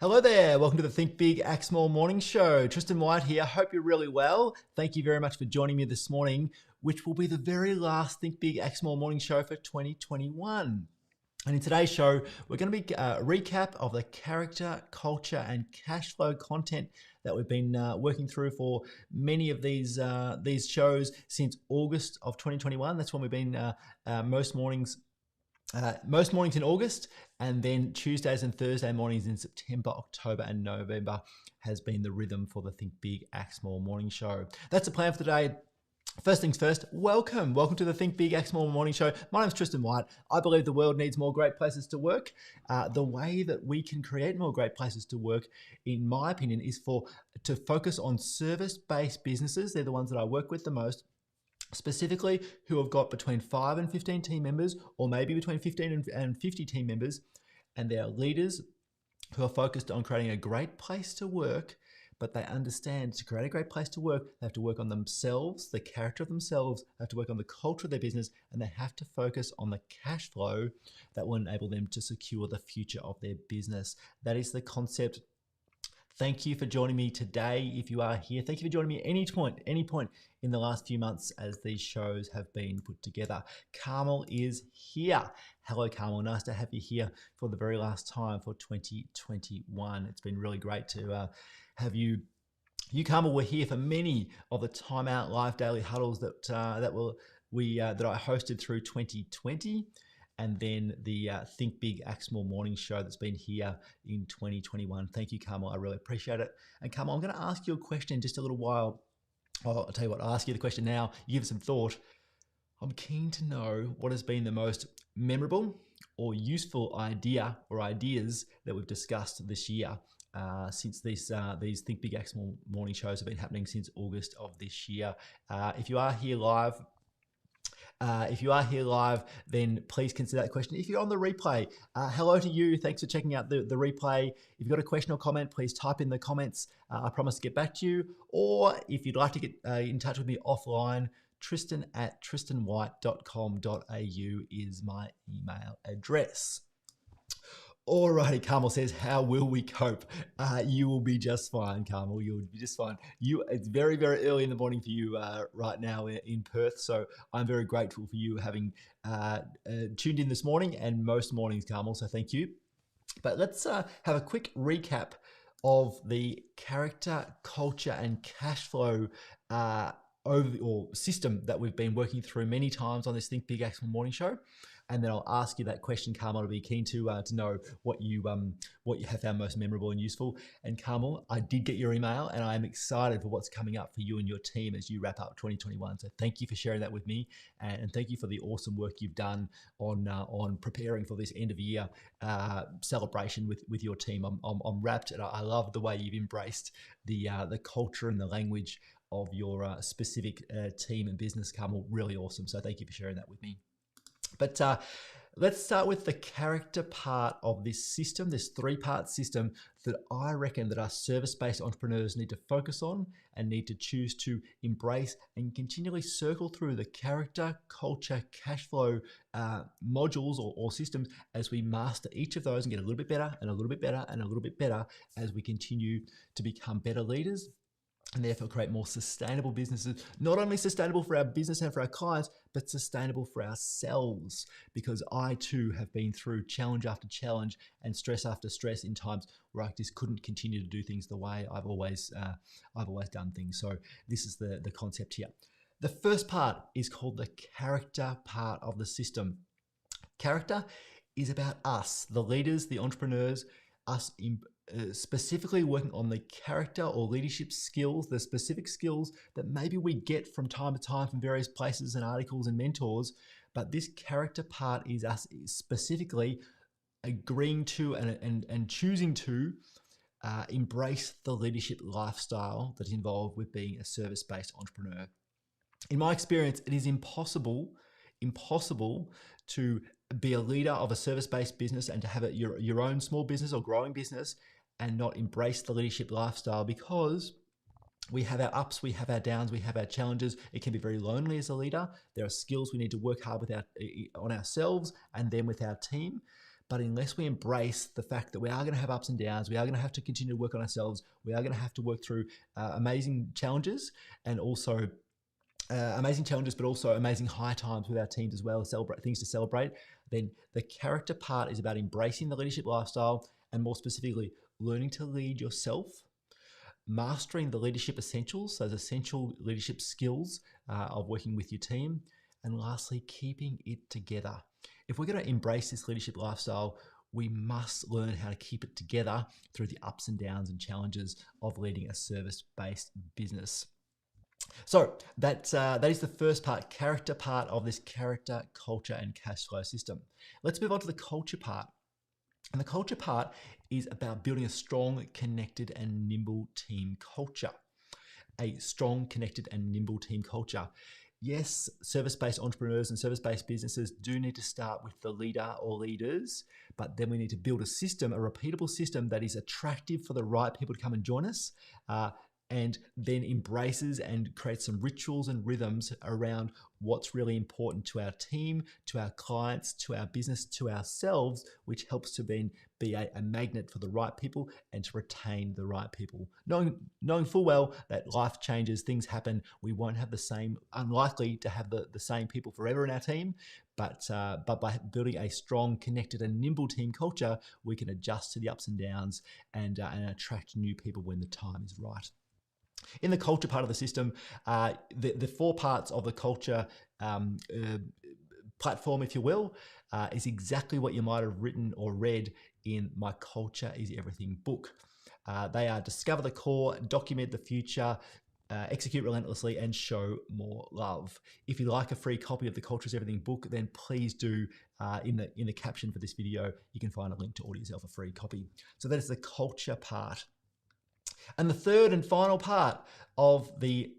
Hello there, welcome to the Think Big, Act Small morning show. Tristan White here, hope you're really well. Thank you very much for joining me this morning, which will be the very last Think Big, Act Small morning show for 2021. And in today's show, we're going to be a recap of the character, culture, and cash flow content that we've been working through for many of these shows since August of 2021. That's when we've been most mornings in August, and then Tuesdays and Thursday mornings in September, October, and November has been the rhythm for the Think Big, Act Small morning show. That's the plan for today. First things first, welcome to the Think Big, Act Small morning show. My name's Tristan White. I believe the world needs more great places to work. The way that we can create more great places to work, in my opinion, is to focus on service-based businesses. They're the ones that I work with the most, specifically who have got between 5 and 15 team members, or maybe between 15 and 50 team members, and they are leaders who are focused on creating a great place to work, but they understand to create a great place to work, they have to work on themselves, the character of themselves, they have to work on the culture of their business, and they have to focus on the cash flow that will enable them to secure the future of their business. That is the concept. Thank you for joining me today. If you are here, thank you for joining me at any point in the last few months as these shows have been put together. Carmel is here. Hello, Carmel. Nice to have you here for the very last time for 2021. It's been really great to have you. You, Carmel, were here for many of the Time Out Live Daily Huddles that I hosted through 2020. And then the Think Big, Act Small morning show that's been here in 2021. Thank you, Carmel. I really appreciate it. And Carmel, I'm going to ask you a question in just a little while. I'll tell you what, I'll ask you the question now. You give it some thought. I'm keen to know what has been the most memorable or useful idea or ideas that we've discussed this year since these Think Big, Act Small morning shows have been happening since August of this year. If you are here live, then please consider that question. If you're on the replay, hello to you. Thanks for checking out the replay. If you've got a question or comment, please type in the comments. I promise to get back to you. Or if you'd like to get in touch with me offline, tristan@tristanwhite.com.au is my email address. Alrighty, Carmel says, how will we cope? You will be just fine, Carmel. You'll be just fine. It's very, very early in the morning for you right now in Perth, so I'm very grateful for you having tuned in this morning and most mornings, Carmel, so thank you. But let's have a quick recap of the character, culture, and cash flow system that we've been working through many times on this Think Big, Act Small morning show. And then I'll ask you that question, Carmel, to be keen to know what you have found most memorable and useful. And Carmel, I did get your email, and I am excited for what's coming up for you and your team as you wrap up 2021. So thank you for sharing that with me, and thank you for the awesome work you've done on preparing for this end of year celebration with your team. I'm wrapped, and I love the way you've embraced the culture and the language of your specific team and business, Carmel. Really awesome. So thank you for sharing that with me. But let's start with the character part of this system, this three-part system that I reckon that our service-based entrepreneurs need to focus on and need to choose to embrace and continually circle through the character, culture, cash flow modules or systems as we master each of those and get a little bit better and a little bit better and a little bit better as we continue to become better leaders, and therefore create more sustainable businesses, not only sustainable for our business and for our clients, but sustainable for ourselves. Because I too have been through challenge after challenge and stress after stress in times where I just couldn't continue to do things the way I've always done things. So this is the concept here. The first part is called the character part of the system. Character is about us, the leaders, the entrepreneurs, us specifically working on the character or leadership skills, the specific skills that maybe we get from time to time from various places and articles and mentors. But this character part is us specifically agreeing to and choosing to embrace the leadership lifestyle that's involved with being a service-based entrepreneur. In my experience, it is impossible to be a leader of a service-based business and to have your own small business or growing business and not embrace the leadership lifestyle, because we have our ups, we have our downs, we have our challenges. It can be very lonely as a leader. There are skills we need to work hard on ourselves and then with our team. But unless we embrace the fact that we are going to have ups and downs, we are going to have to continue to work on ourselves, we are going to have to work through amazing challenges and also amazing challenges, but also amazing high times with our teams as well, celebrate things to celebrate, then the character part is about embracing the leadership lifestyle and more specifically, learning to lead yourself, mastering the leadership essentials, those essential leadership skills of working with your team, and lastly, keeping it together. If we're going to embrace this leadership lifestyle, we must learn how to keep it together through the ups and downs and challenges of leading a service-based business. So that is the first part, character part of this character, culture, and cash flow system. Let's move on to the culture part. And the culture part is about building a strong, connected, and nimble team culture. A strong, connected, and nimble team culture. Yes, service-based entrepreneurs and service-based businesses do need to start with the leader or leaders, but then we need to build a system, a repeatable system that is attractive for the right people to come and join us, and then embraces and creates some rituals and rhythms around what's really important to our team, to our clients, to our business, to ourselves, which helps to then be a magnet for the right people and to retain the right people. Knowing full well that life changes, things happen, we won't have the same, unlikely to have the same people forever in our team, but by building a strong, connected, and nimble team culture, we can adjust to the ups and downs and attract new people when the time is right. In the culture part of the system, the four parts of the culture platform, if you will, is exactly what you might have written or read in My Culture is Everything book. They are discover the core, document the future, execute relentlessly, and show more love. If you like a free copy of the Culture is Everything book, then please do, in the caption for this video, you can find a link to order yourself a free copy. So that is the culture part. And the third and final part of the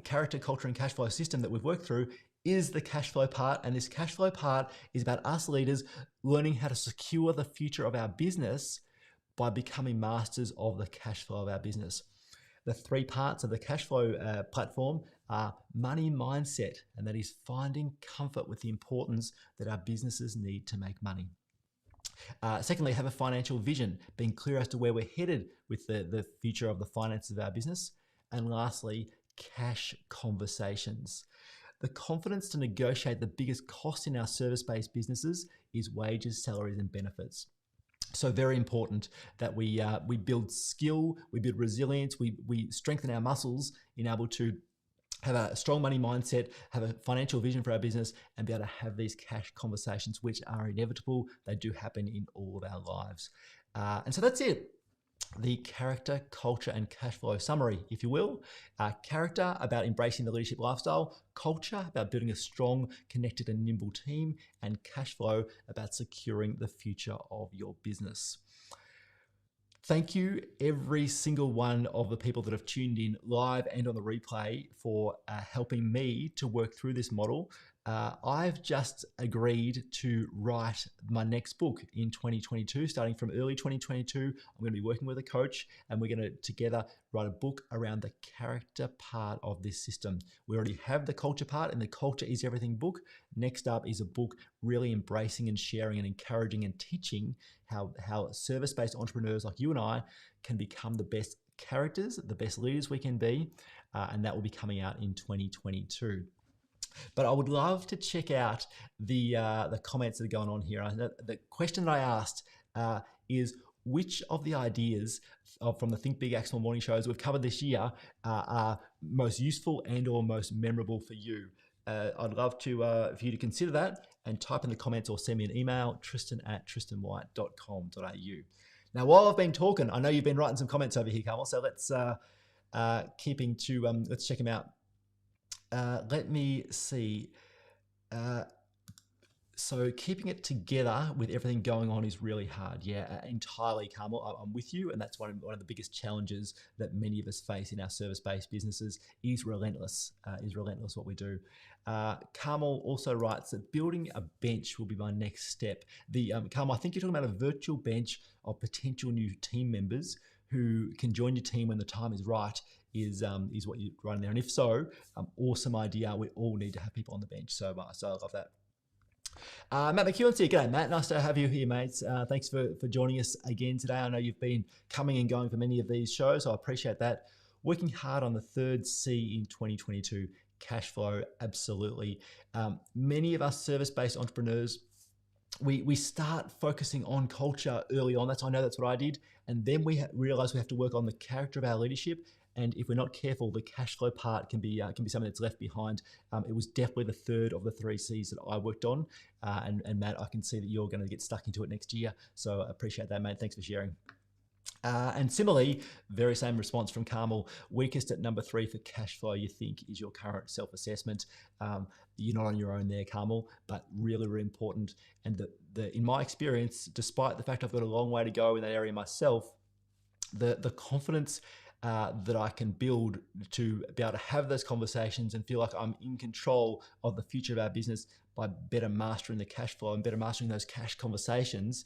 character, culture, and cash flow system that we've worked through is the cash flow part. And this cash flow part is about us leaders learning how to secure the future of our business by becoming masters of the cash flow of our business. The three parts of the cash flow platform are money mindset, and that is finding comfort with the importance that our businesses need to make money. Secondly, have a financial vision, being clear as to where we're headed with the future of the finances of our business. And lastly, cash conversations. The confidence to negotiate the biggest cost in our service-based businesses is wages, salaries, and benefits. So very important that we build skill, we build resilience, we strengthen our muscles in able to have a strong money mindset, have a financial vision for our business, and be able to have these cash conversations, which are inevitable. They do happen in all of our lives. And so that's it. The character, culture, and cash flow summary, if you will. Character, about embracing the leadership lifestyle. Culture, about building a strong, connected, and nimble team. And cash flow, about securing the future of your business. Thank you, every single one of the people that have tuned in live and on the replay for helping me to work through this model. I've just agreed to write my next book in 2022, starting from early 2022. I'm going to be working with a coach, and we're going to together write a book around the character part of this system. We already have the culture part in the Culture is Everything book. Next up is a book really embracing and sharing and encouraging and teaching how service-based entrepreneurs like you and I can become the best characters, the best leaders we can be, and that will be coming out in 2022. But I would love to check out the comments that are going on here. The question that I asked is, which of the ideas from the Think Big, Act Small morning shows we've covered this year are most useful and or most memorable for you? I'd love to for you to consider that and type in the comments or send me an email, tristan@tristanwhite.com.au. Now, while I've been talking, I know you've been writing some comments over here, Carmel, so let's let's check them out. Let me see. So keeping it together with everything going on is really hard. Yeah, entirely, Carmel. I'm with you, and that's one of the biggest challenges that many of us face in our service-based businesses is relentless what we do. Carmel also writes that building a bench will be my next step. Carmel, I think you're talking about a virtual bench of potential new team members who can join your team when the time is right. Is what you're writing there, and if so, awesome idea. We all need to have people on the bench. So I love that. Matt McEwen's here. G'day, Matt. Nice to have you here, mates. Thanks for joining us again today. I know you've been coming and going for many of these shows, so I appreciate that. Working hard on the third C in 2022, cash flow, absolutely. Many of us service-based entrepreneurs, we start focusing on culture early on. I know that's what I did. And then we realize we have to work on the character of our leadership. And if we're not careful, the cash flow part can be something that's left behind. It was definitely the third of the three C's that I worked on. And Matt, I can see that you're going to get stuck into it next year. So I appreciate that, mate. Thanks for sharing. And similarly, very same response from Carmel. Weakest at number 3 for cash flow, you think, is your current self-assessment. You're not on your own there, Carmel, but really, really important. And in my experience, despite the fact I've got a long way to go in that area myself, the confidence that I can build to be able to have those conversations and feel like I'm in control of the future of our business by better mastering the cash flow and better mastering those cash conversations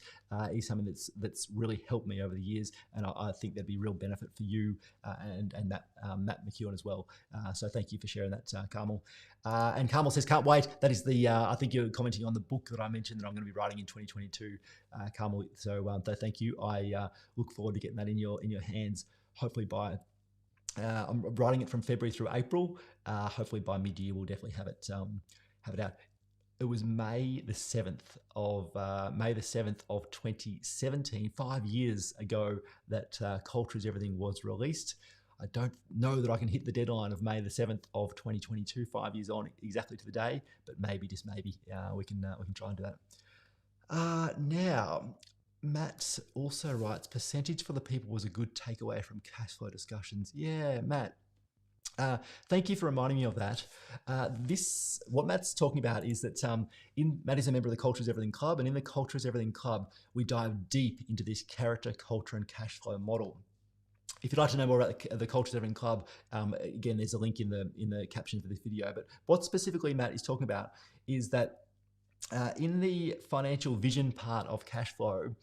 is something that's really helped me over the years, and I think there'd be real benefit for you and Matt McEwen as well. So thank you for sharing that, Carmel. And Carmel says, can't wait. That is I think you're commenting on the book that I mentioned that I'm going to be writing in 2022, Carmel. So thank you. I look forward to getting that in your hands. Hopefully by, I'm writing it from February through April. Hopefully by mid-year we'll definitely have it out. It was May the 7th of 2017, 5 years ago, that Culture is Everything was released. I don't know that I can hit the deadline of May the 7th of 2022, 5 years on exactly to the day, but maybe, just maybe, we can try and do that. Now, Matt also writes, percentage for the people was a good takeaway from cash flow discussions. Yeah, Matt. Thank you for reminding me of that. What Matt's talking about is that Matt is a member of the Culture is Everything Club, and in the Culture is Everything Club, we dive deep into this character, culture, and cash flow model. If you'd like to know more about the Culture is Everything Club, again, there's a link in the caption for this video. But what specifically Matt is talking about is that in the financial vision part of cash flow,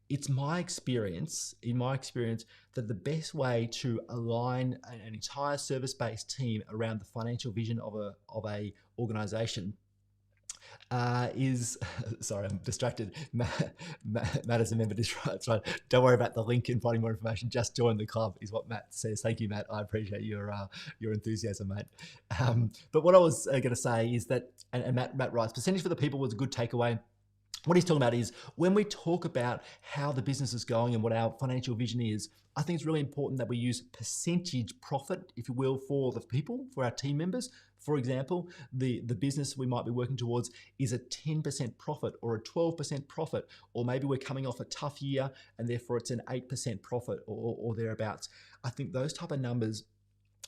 it's my experience, that the best way to align an entire service-based team around the financial vision of a organization is, sorry, I'm distracted. Matt is a member of this, right? Don't worry about the link and finding more information. Just join the club is what Matt says. Thank you, Matt. I appreciate your enthusiasm, mate. But what I was going to say is that, and Matt writes, percentage for the people was a good takeaway. What he's talking about is when we talk about how the business is going and what our financial vision is, I think it's really important that we use percentage profit, if you will, for the people, for our team members. For example, the business we might be working towards is a 10% profit or a 12% profit, or maybe we're coming off a tough year and therefore it's an 8% profit or thereabouts. I think those type of numbers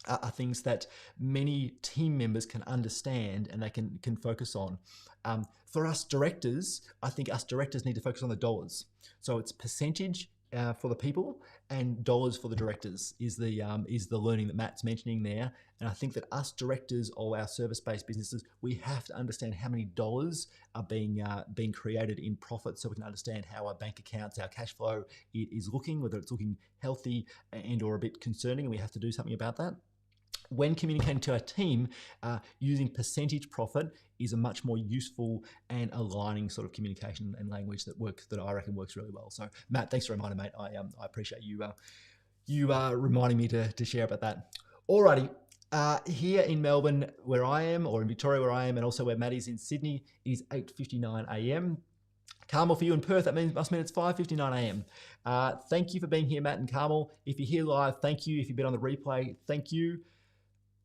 are things that many team members can understand and they can focus on. For us directors, I think us directors need to focus on the dollars. So it's percentage for the people and dollars for the directors is the learning that Matt's mentioning there. And I think that us directors of our service-based businesses, we have to understand how many dollars are being created in profit, so we can understand how our bank accounts, our cash flow is looking, whether it's looking healthy and or a bit concerning, and we have to do something about that. When communicating to our team, using percentage profit is a much more useful and aligning sort of communication and language that I reckon works really well. So Matt, thanks for reminding, mate. I appreciate you reminding me to share about that. Alrighty. Here in Melbourne, where I am, or in Victoria, where I am, and also where Matt is in Sydney, it is 8:59 a.m. Carmel, for you in Perth, that must mean it's 5:59 a.m. Thank you for being here, Matt and Carmel. If you're here live, thank you. If you've been on the replay, thank you.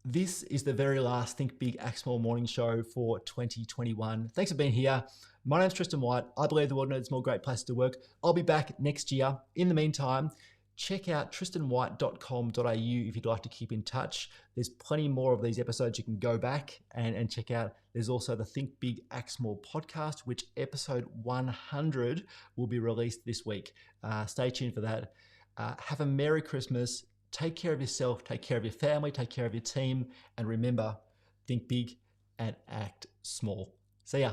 This is the very last Think Big, Act Small morning show for 2021. Thanks for being here. My name's Tristan White. I believe the world needs more great places to work. I'll be back next year. In the meantime, check out tristanwhite.com.au if you'd like to keep in touch. There's plenty more of these episodes you can go back and check out. There's also the Think Big, Act Small podcast, which episode 100 will be released this week. Stay tuned for that. Have a Merry Christmas. Take care of yourself, take care of your family, take care of your team, and remember, think big and act small. See ya.